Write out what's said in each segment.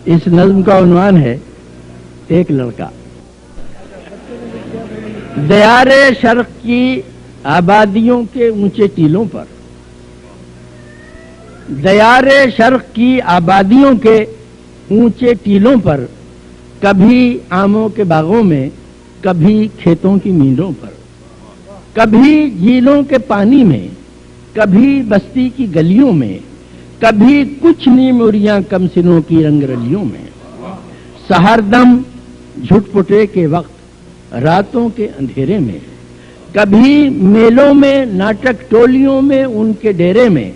اس نظم کا عنوان ہے ایک لڑکا۔ دیار شرق کی آبادیوں کے اونچے ٹیلوں پر، دیار شرق کی آبادیوں کے اونچے ٹیلوں پر، کبھی آموں کے باغوں میں، کبھی کھیتوں کی میلوں پر، کبھی جھیلوں کے پانی میں، کبھی بستی کی گلیوں میں، کبھی کچھ نیم اریاں کم سنوں کی رنگ رلیوں میں، سحردم جھٹ پٹے کے وقت راتوں کے اندھیرے میں، کبھی میلوں میں، ناٹک ٹولیوں میں، ان کے ڈیرے میں،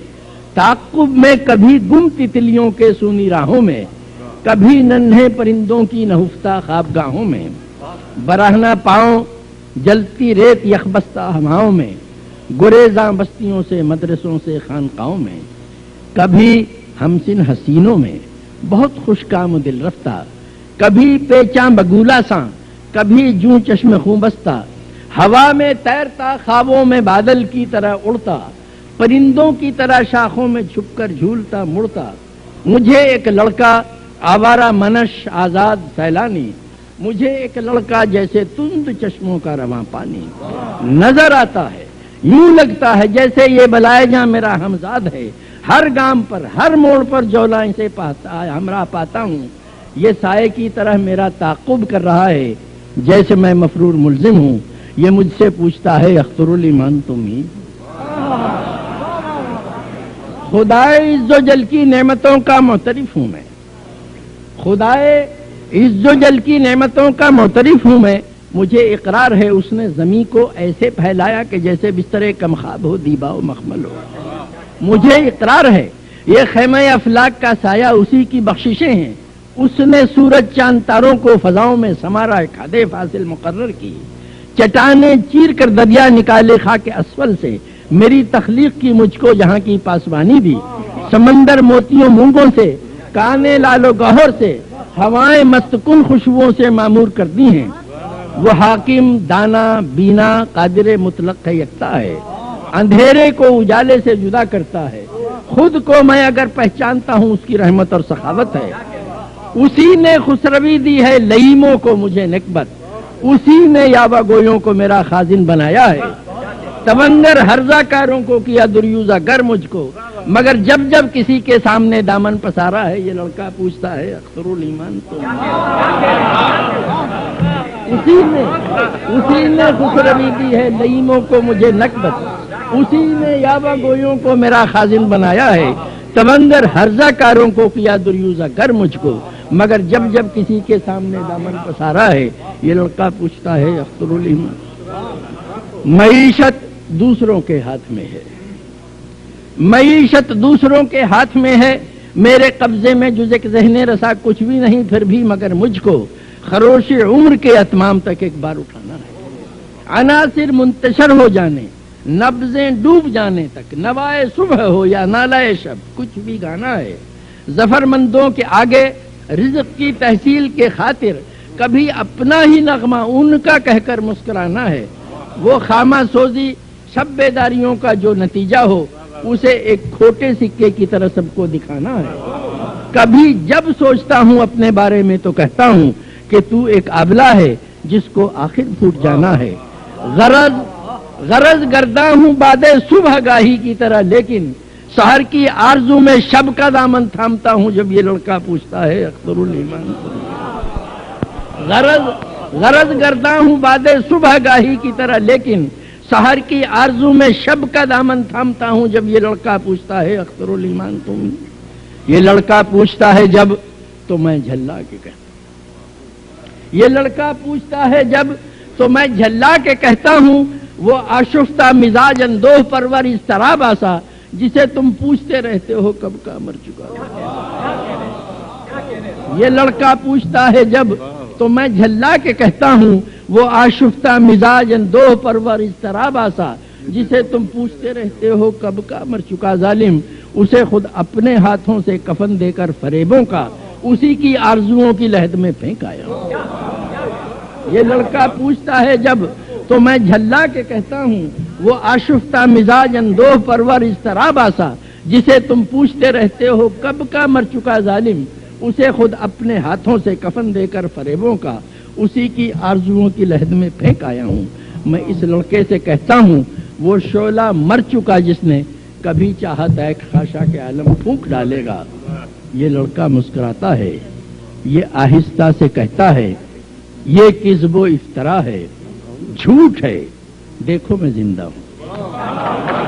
تعقب میں، کبھی گم تتلیوں کے سونی راہوں میں، کبھی ننھے پرندوں کی نہفتہ خوابگاہوں میں، براہنا پاؤں جلتی ریت یخبستہ ہواؤں میں، گریزاں بستیوں سے، مدرسوں سے، خانقاہوں میں، کبھی ہمسن حسینوں میں، بہت خوش کام و دل رفتہ، کبھی پیچاں بگولا ساں، کبھی جوں چشم خوں بستہ، ہوا میں تیرتا، خوابوں میں بادل کی طرح اڑتا، پرندوں کی طرح شاخوں میں چھپ کر جھولتا مڑتا، مجھے ایک لڑکا آوارہ منش آزاد سیلانی، مجھے ایک لڑکا جیسے تند چشموں کا رواں پانی نظر آتا ہے، یوں لگتا ہے جیسے یہ بلائے جاں میرا ہمزاد ہے، ہر گام پر، ہر موڑ پر جولائیں سے ہمراہ پاتا ہوں، یہ سائے کی طرح میرا تعقب کر رہا ہے، جیسے میں مفرور ملزم ہوں، یہ مجھ سے پوچھتا ہے اختر الایمان تم ہی۔ خدائے عز و جل کی نعمتوں کا معترف ہوں میں، خدائے عز و جل کی نعمتوں کا معترف ہوں میں، مجھے اقرار ہے اس نے زمین کو ایسے پھیلایا کہ جیسے بستر کم خواب ہو، دیبا و مخمل ہو، مجھے اقرار ہے یہ خیمہ افلاک کا سایہ اسی کی بخششیں ہیں، اس نے سورج چاند تاروں کو فضاؤں میں سمارا، کھادے فاصل مقرر کی، چٹانیں چیر کر دریا نکالے خاک اسفل سے، میری تخلیق کی مجھ کو جہاں کی پاسبانی دی، سمندر موتیوں مونگوں سے، کانے لال و گوہر سے، ہوائیں مستکن خوشبوؤں سے معمور کرتی ہیں، وہ حاکم دانا بینا قادر مطلق ہے، یکتا ہے، اندھیرے کو اجالے سے جدا کرتا ہے، خود کو میں اگر پہچانتا ہوں اس کی رحمت اور سخاوت ہے، اسی نے خسروی دی ہے لئیموں کو مجھے نکبت، اسی نے یاوہ گویوں کو میرا خازن بنایا ہے، تونگر ہرزہ کاروں کو کیا دریوزہ گر مجھ کو، مگر جب جب کسی کے سامنے دامن پسارا ہے، یہ لڑکا پوچھتا ہے اختر الایمان تم، اسی نے خسروی دی ہے لئیموں کو مجھے نکبت، اسی نے یاوہ گویوں کو میرا خازن بنایا ہے، تونگر ہرزہ کاروں کو کیا دریوزہ گر مجھ کو، مگر جب جب کسی کے سامنے دامن پسارا ہے، یہ لڑکا پوچھتا ہے اختر الایمان۔ معیشت دوسروں کے ہاتھ میں ہے، معیشت دوسروں کے ہاتھ میں ہے، میرے قبضے میں جز ایک ذہن رسا کچھ بھی نہیں، پھر بھی مگر مجھ کو خروش عمر کے اتمام تک ایک بار اٹھانا ہے، عناصر منتشر ہو جانے، نبضیں ڈوب جانے تک، نوائے صبح ہو یا نالائے شب، کچھ بھی گانا ہے، ظفرمندوں کے آگے رزق کی تحصیل کے خاطر کبھی اپنا ہی نغمہ ان کا کہہ کر مسکرانا ہے، وہ خامہ سوزی شب بیداریوں کا جو نتیجہ ہو اسے ایک کھوٹے سکے کی طرح سب کو دکھانا ہے، کبھی جب سوچتا ہوں اپنے بارے میں تو کہتا ہوں کہ تو ایک آبلہ ہے جس کو آخر پھوٹ جانا ہے، غرض گرداں ہوں باد صبح گاہی کی طرح، لیکن سحر کی آرزو میں شب کا دامن تھامتا ہوں جب یہ لڑکا پوچھتا ہے اختر الایمان۔ غرض گرداں ہوں باد صبح گاہی کی طرح، لیکن سحر کی آرزو میں شب کا دامن تھامتا ہوں جب یہ لڑکا پوچھتا ہے اختر الایمان تم، یہ لڑکا پوچھتا ہے جب تو میں جھلا کے کہتا ہوں، یہ لڑکا پوچھتا ہے جب تو میں جھلا کے کہتا ہوں، وہ آشفتہ مزاج اندوہ پرور اضطراب آسا جسے تم پوچھتے رہتے ہو کب کا مر چکا، یہ لڑکا پوچھتا ہے جب تو میں جھلا کے کہتا ہوں، وہ آشفتہ مزاج اندوہ پرور اضطراب آسا جسے تم پوچھتے رہتے ہو کب کا مر چکا، ظالم اسے خود اپنے ہاتھوں سے کفن دے کر فریبوں کا اسی کی آرزوؤں کی لہد میں پھینک آیا، یہ لڑکا پوچھتا ہے جب تو میں جھلا کے کہتا ہوں، وہ آشفتہ مزاج اندوہ پرور اضطراب آسا جسے تم پوچھتے رہتے ہو کب کا مر چکا، ظالم اسے خود اپنے ہاتھوں سے کفن دے کر فریبوں کا اسی کی آرزوؤں کی لہد میں پھینک آیا ہوں۔ میں اس لڑکے سے کہتا ہوں وہ شعلہ مر چکا جس نے کبھی چاہا تھا ایک خاشاک کے عالم پھونک ڈالے گا۔ یہ لڑکا مسکراتا ہے، یہ آہستہ سے کہتا ہے یہ کذب و افطرا ہے، جھوٹ ہے، دیکھو میں زندہ ہوں۔